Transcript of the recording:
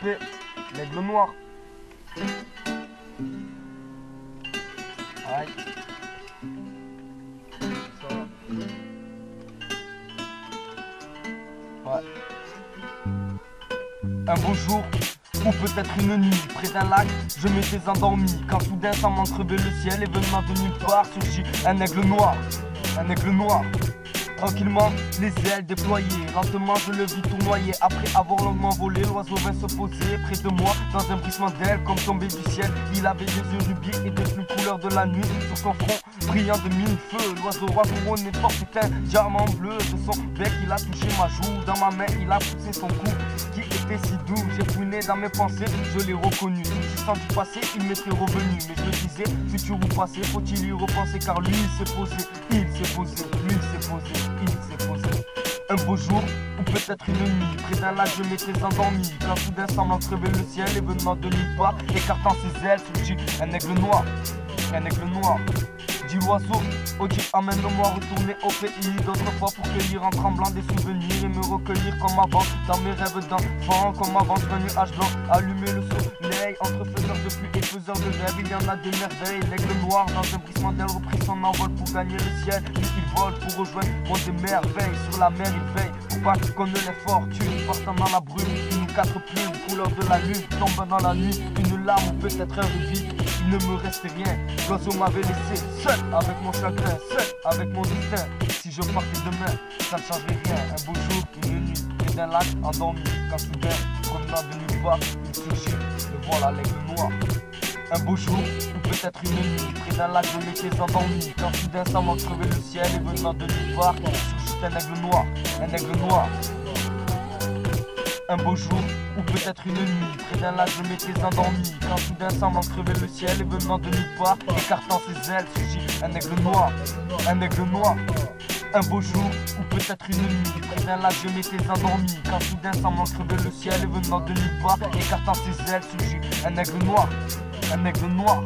EP, l'aigle noir. Aïe. Ça va. Ouais. Un beau jour, ou peut-être une nuit, près d'un lac, je m'étais endormi. Quand soudain ça m'entrebait le ciel et venant de nulle part surgit un aigle noir. Un aigle noir. Tranquillement, les ailes déployées, lentement je le vis tournoyer. Après avoir longuement volé, l'oiseau vint se poser près de moi. Dans un bruissement d'ailes comme tombé du ciel, il avait des yeux rubis et des plumes couleur de la nuit. Sur son front, brillant de mille feux, l'oiseau roi couronné portait un diamant bleu. De son bec il a touché ma joue, dans ma main il a poussé son cou qui était si doux. J'ai fouiné dans mes pensées, je l'ai reconnu. S'agissant du passé, il m'était revenu. Mais je me disais, futur ou passé, faut-il y repenser? Car lui il s'est posé, il s'est posé, lui il s'est posé. Il s'est posé. Un beau jour, ou peut-être une nuit, près d'un lac je m'étais endormi. Quand soudain semblant crever le ciel et venant de nulle part, écartant ses ailes, surgit un aigle noir. Un aigle noir. Dit l'oiseau, ok, amène-moi retourner au pays d'autrefois pour cueillir en tremblant des souvenirs et me recueillir comme avant. Dans mes rêves d'enfant, comme avant sur un nuage blanc, allumer le soleil entre faiseurs de pluie et faiseurs de rêves. Il y en a des merveilles, l'aigle noir dans un bruissement d'aile reprit son envol pour gagner le ciel. Lui il vole pour rejoindre mon des merveilles. Sur la mer il veille pour pas qu'on ne les fortune. Partant dans la brume, une quatre plumes, couleur de la lune, tombe dans la nuit, une larme ou peut-être un rubis. Il ne me restait rien, l'oiseau m'avait laissé seul avec mon chagrin, seul avec mon destin. Si je partais demain, ça ne changerait rien. Un beau jour, une nuit, près d'un lac, endormi. Quand soudain, promenant de nulle part, il surgit, le voilà l'aigle noir. Un beau jour, ou peut-être une nuit, près d'un lac, je m'étais endormi. Quand soudain, ça m'a crevé le ciel et venant de nulle part, surgit un aigle noir, un aigle noir. Un beau jour, ou peut-être une nuit, près d'un lac je m'étais endormi. Quand soudain semblant crever le ciel et venant de nulle part, écartant ses ailes, surgit un aigle noir. Un aigle noir. Un beau jour, ou peut-être une nuit, près d'un lac je m'étais endormi. Quand soudain semblant crever le ciel et venant de nulle part, écartant ses ailes, surgit un aigle noir. Un aigle noir.